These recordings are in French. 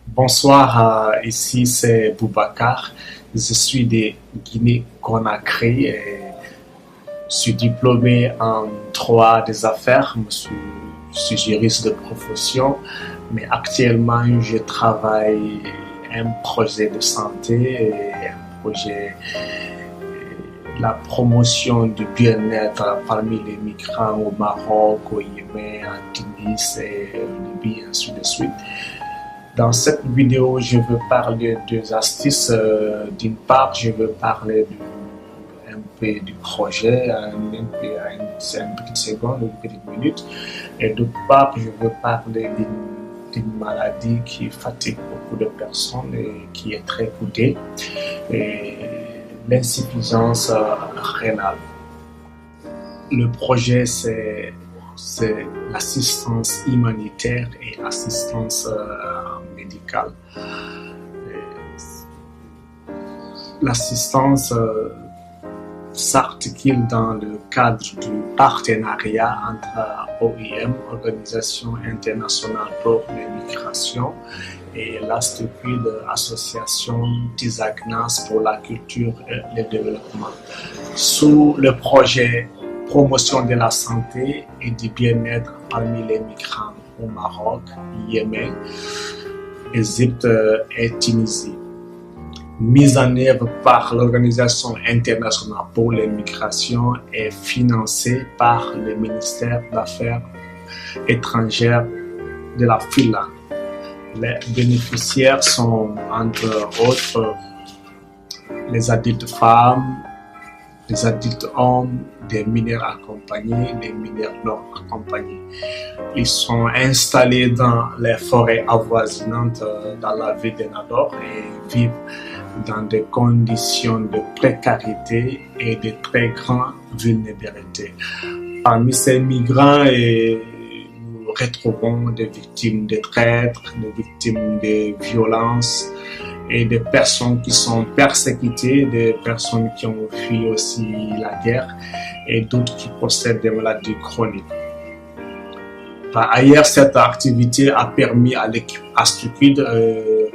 Bonsoir, ici c'est Boubacar. Je suis de Guinée-Conakry et je suis diplômé en droit des affaires. Je suis juriste de profession, mais actuellement je travaille un projet de santé et un projet de la promotion du bien-être parmi les migrants au Maroc, au Yémen, en Tunis et en Libye, ainsi de suite. Dans cette vidéo, je veux parler de deux astuces. D'une part, je veux parler un peu du projet, une petite seconde, une petite minute. Et d'autre part, je veux parler d'une maladie qui fatigue beaucoup de personnes et qui est très coûteuse, l'insuffisance rénale. Le projet, c'est l'assistance humanitaire et l'assistance médicale. L'assistance s'articule dans le cadre du partenariat entre OIM, Organisation internationale pour les migrations, et l'ASTUCUID, Association des Agnas pour la culture et le développement. Sous le projet promotion de la santé et du bien-être parmi les migrants au Maroc, Yémen, Égypte et Tunisie. Mise en œuvre par l'Organisation internationale pour les migrations et financée par le ministère des Affaires étrangères de la Finlande. Les bénéficiaires sont entre autres les adultes femmes, les adultes hommes, des mineurs accompagnés, des mineurs non accompagnés. Ils sont installés dans les forêts avoisinantes dans la ville de Nador et vivent dans des conditions de précarité et de très grande vulnérabilité. Parmi ces migrants, nous retrouvons des victimes de traîtres, des victimes de violences, et des personnes qui sont persécutées, des personnes qui ont fui aussi la guerre et d'autres qui possèdent des maladies chroniques. Par ailleurs, cette activité a permis à l'équipe ASTUCUID de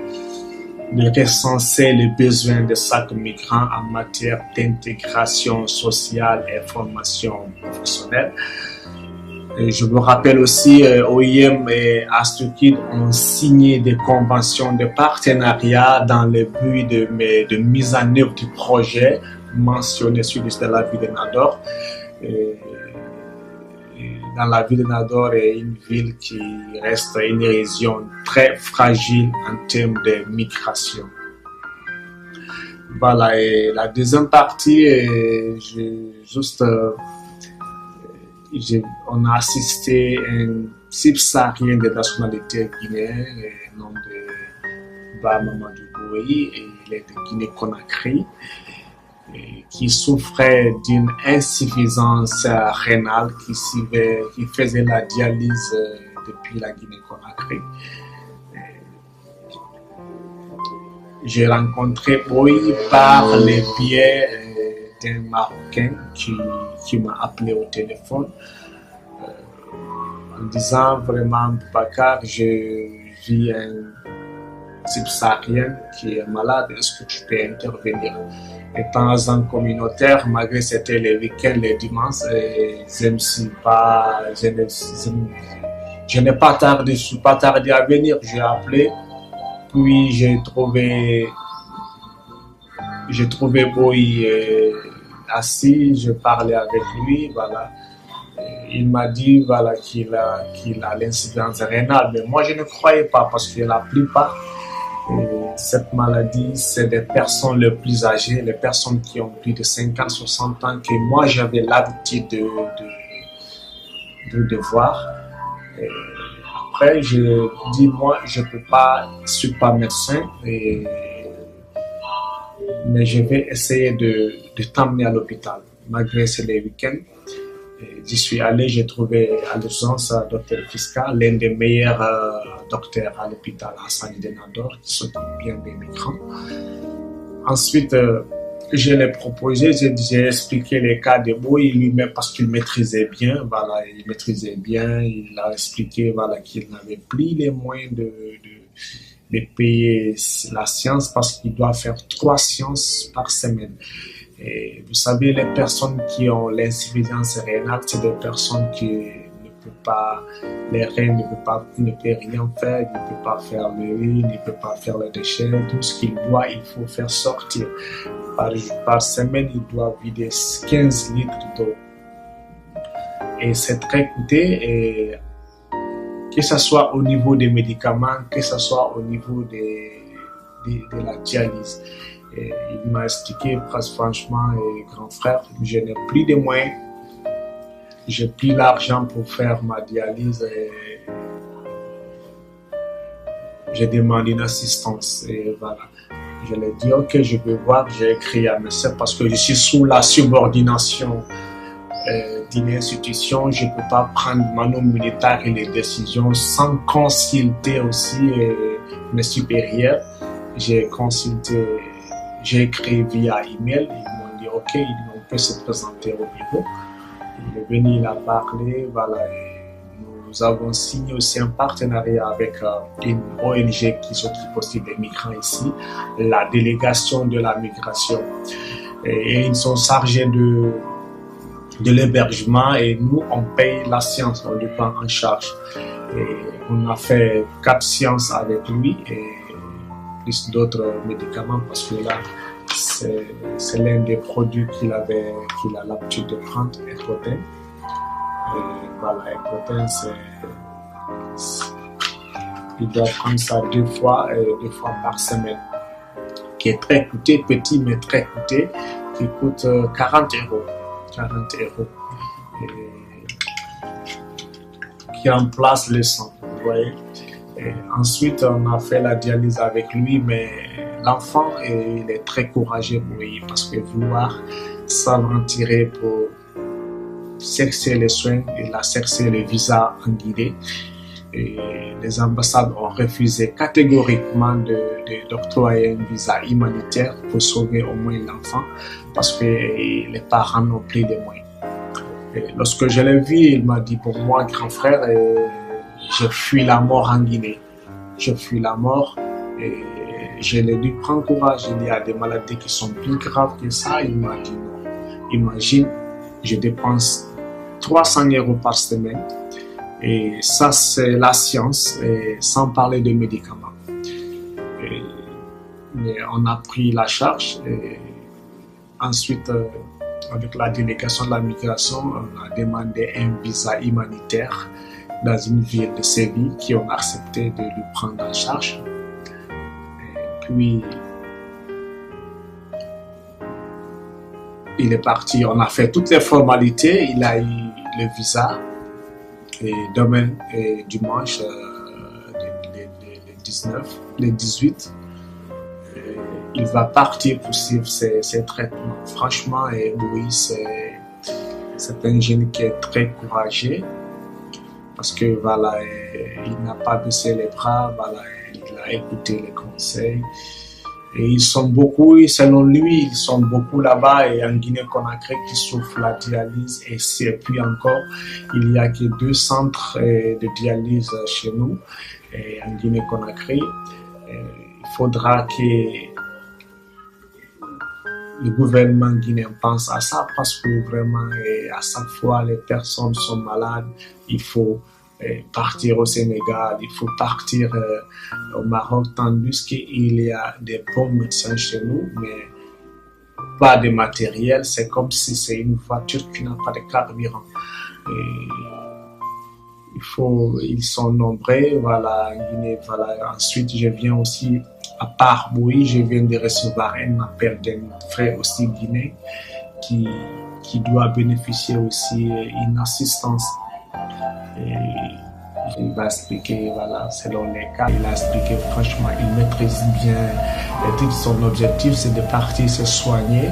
recenser les besoins de chaque migrant en matière d'intégration sociale et formation professionnelle. Et je me rappelle aussi, OIM et ASTUCUID ont signé des conventions de partenariat dans le but de mise en œuvre du projet mentionné sur la ville de Nador. Dans la ville de Nador est une ville qui reste une région très fragile en termes de migration. Voilà, et la deuxième partie, on a assisté à un subsaharien de nationalité guinéenne, le nom de Mamadou Boui, et il est de Guinée-Conakry, qui souffrait d'une insuffisance rénale, qui faisait la dialyse depuis la Guinée-Conakry. J'ai rencontré Boui par le biais d'un Marocain qui m'a appelé au téléphone en disant vraiment, Boubacar, je vis un subsaharien qui est malade, est-ce que tu peux intervenir? Étant un communautaire, malgré que c'était les week-ends, les dimanches, je n'ai pas tardé, je suis pas tardé à venir, j'ai appelé, puis j'ai trouvé Boy assis, je parlais avec lui, voilà. Il m'a dit voilà, qu'il a l'insuffisance rénale, mais moi je ne croyais pas parce que la plupart cette maladie, c'est des personnes les plus âgées, les personnes qui ont plus de 50-60 ans que moi j'avais l'habitude de voir. après, je dis, moi, je peux pas, je suis pas médecin, mais je vais essayer de t'emmener à l'hôpital, malgré c'est les week-ends. J'y suis allé, j'ai trouvé à l'urgence un docteur Fiska, l'un des meilleurs docteurs à l'hôpital Hassan Denador, qui s'occupe bien des migrants. Ensuite, je l'ai proposé, j'ai expliqué les cas de Boy lui-même parce qu'il maîtrisait bien, voilà, il maîtrisait bien, il a expliqué, voilà, qu'il n'avait plus les moyens de payer la science parce qu'il doit faire 3 séances par semaine. Et vous savez, les personnes qui ont l'insuffisance rénale, c'est des personnes qui ne peuvent pas, les reins ne peuvent rien faire, ne peuvent pas faire le riz, ne peuvent pas faire le déchet, tout ce qu'il doit, il faut faire sortir. Par semaine, il doit vider 15 litres d'eau. Et c'est très coûteux, et que ce soit au niveau des médicaments, que ce soit au niveau de la dialyse. Et il m'a expliqué, franchement, grand frère, je n'ai plus de moyens, j'ai plus l'argent pour faire ma dialyse. Et j'ai demandé une assistance. Et voilà. Je lui ai dit, ok, je vais voir, j'ai écrit à médecin parce que je suis sous la subordination d'une institution. Je ne peux pas prendre ma nom militaire et les décisions sans consulter aussi mes supérieurs. J'ai consulté. J'ai écrit via email, ils m'ont dit ok, on peut se présenter au bureau. Il est venu, il a parlé, voilà. Et nous avons signé aussi un partenariat avec une ONG qui s'occupe aussi des migrants ici, la délégation de la migration. Et ils sont chargés de l'hébergement et nous, on paye la science, on le prend en charge. Et on a fait 4 séances avec lui et plus d'autres médicaments parce que là, c'est l'un des produits qu'il a l'habitude de prendre, Ecoten. Voilà, Ecoten, il doit prendre ça 2 fois par semaine, qui est très coûteux, petit mais très coûteux, qui coûte 40 euros. 40 euros. Qui remplace le sang, vous voyez. Et ensuite, on a fait la dialyse avec lui, mais l'enfant, il est très courageux pour lui parce que vouloir s'en retirer pour chercher les soins, il a cherché le visa en Guinée. Et les ambassades ont refusé catégoriquement d'octroyer un visa humanitaire pour sauver au moins l'enfant parce que les parents n'ont plus les moyens. Et lorsque je l'ai vu, il m'a dit pour moi, grand frère, je fuis la mort en Guinée. Je fuis la mort et je lui ai dit prends courage, il y a des maladies qui sont plus graves que ça. Il m'a dit non. Imagine, je dépense 300 euros par semaine et ça c'est la science, et sans parler de médicaments. Mais on a pris la charge et ensuite avec la délégation de la migration, on a demandé un visa humanitaire dans une ville de Séville qui ont accepté de lui prendre en charge. Et puis, il est parti, on a fait toutes les formalités, il a eu le visa. Et demain et dimanche, le 18, il va partir pour suivre ses traitements. Franchement, oui, c'est un jeune qui est très courageux parce que voilà, il n'a pas baissé les bras, voilà, il a écouté les conseils. Et ils sont beaucoup, selon lui, ils sont beaucoup là-bas et en Guinée-Conakry qui souffrent la dialyse. Et puis encore, il n'y a que 2 centres de dialyse chez nous et en Guinée-Conakry. Il faudra que le gouvernement guinéen pense à ça parce que vraiment, à chaque fois, les personnes sont malades. Il faut partir au Sénégal, il faut partir au Maroc, tandis qu'il y a des bons médecins chez nous, mais pas de matériel. C'est comme si c'est une voiture qui n'a pas de carburant. Ils sont nombreux, voilà, en Guinée, voilà. Ensuite, je viens aussi, à part Boui, je viens de recevoir un appel d'un frère aussi guinéen qui doit bénéficier aussi d'une assistance. Et Il va expliquer, voilà, selon les cas. Il a expliqué, franchement, il maîtrise bien le titre. Son objectif, c'est de partir se soigner,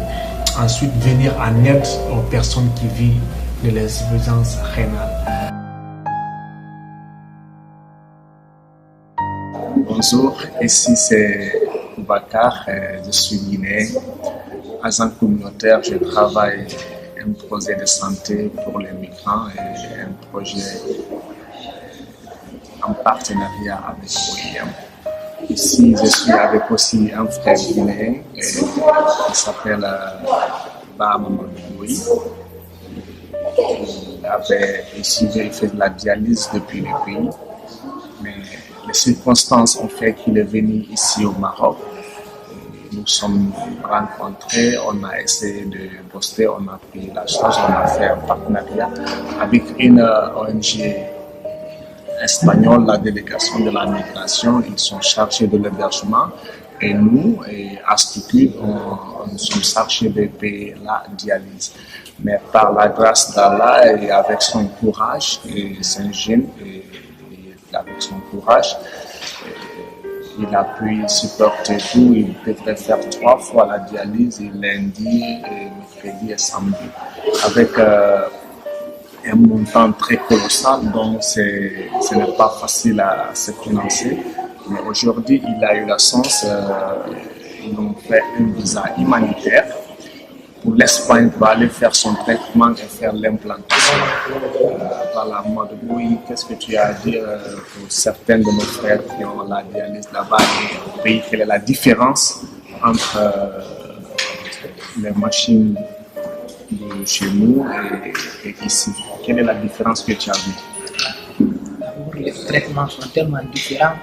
ensuite venir en aide aux personnes qui vivent de l'insuffisance rénale. Bonjour, ici c'est Boubacar, je suis guinéen. Agent communautaire, je travaille un projet de santé pour les migrants et un projet en partenariat avec OIM. Ici, je suis avec aussi un frère guinéen qui s'appelle Mamadou Boui. Il fait de la dialyse depuis le pays, mais les circonstances ont fait qu'il est venu ici au Maroc. Nous sommes rencontrés, on a essayé de poster, on a pris la charge, on a fait un partenariat avec une ONG espagnole, la délégation de la migration. Ils sont chargés de l'hébergement et nous, à Stuttgart, nous sommes chargés de payer la dialyse. Mais par la grâce d'Allah et avec son courage, c'est un jeune, et avec son courage, il a pu supporter tout. Il devrait faire 3 fois la dialyse, lundi, mercredi et samedi, avec un montant très colossal, donc ce n'est pas facile à se financer. Mais aujourd'hui, il a eu la chance, ils ont fait un visa humanitaire pour l'Espagne pour aller faire son traitement et faire l'implantation. Voilà, oui, qu'est-ce que tu as à dire pour certains de nos frères qui ont la dialyse là-bas et au pays? Quelle est la différence entre les machines de chez nous et ici? Quelle est la différence que tu as vue? Les traitements sont tellement différents.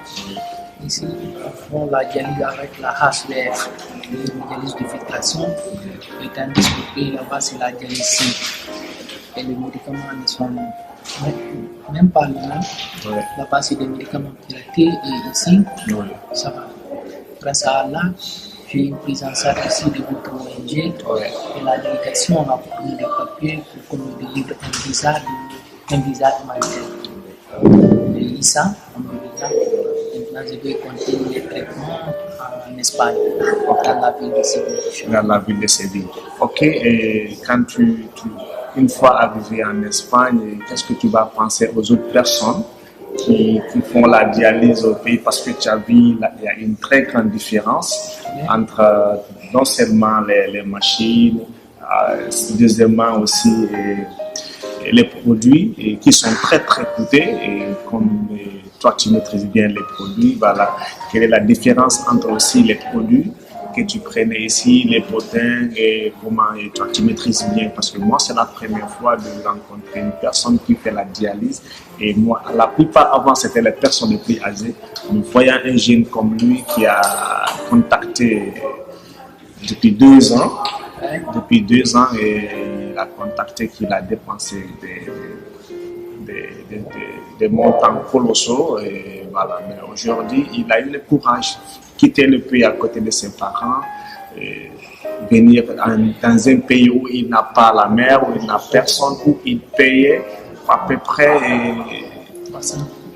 Ici, ils font la dialyse avec la HDF, la dialyse de filtration, et tandis qu'au pays là-bas, c'est la dialyse simple. Et les médicaments ne sont même pas les mêmes. Ouais. Là-bas, c'est des médicaments traités, et ici, ouais, ça va. Grâce à Allah, j'ai une prise en charge ici de votre ONG, ouais, et la délégation a pris des papiers pour qu'on me délivre un visa humanitaire. Et ici, on me dit, maintenant je vais continuer les traitements en Espagne, dans la ville de Séville. Dans la ville de Séville. Ok, et quand une fois arrivé en Espagne, qu'est-ce que tu vas penser aux autres personnes qui font la dialyse au pays? Parce que tu as vu, il y a une très grande différence entre non seulement les machines, deuxièmement aussi les produits qui sont très très coûteux, et comme toi tu maîtrises bien les produits, voilà, quelle est la différence entre aussi les produits que tu prenais ici, les potins, et comment et toi tu maîtrises bien? Parce que moi c'est la première fois de rencontrer une personne qui fait la dialyse, et moi la plupart avant c'était les personnes les plus âgées. Nous voyons un jeune comme lui qui a contacté depuis 2 ans. Depuis 2 ans, et il a contacté qu'il a dépensé des montants colossaux. Et voilà. Mais aujourd'hui, il a eu le courage de quitter le pays à côté de ses parents, et venir dans un pays où il n'a pas la mer, où il n'a personne, où il payait à peu près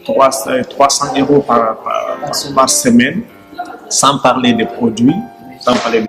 300 euros par semaine, sans parler des produits, sans parler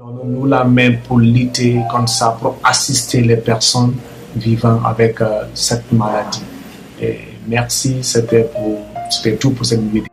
Donnons-nous la main pour lutter comme ça, pour assister les personnes vivant avec cette maladie. Et merci, c'était tout pour cette vidéo.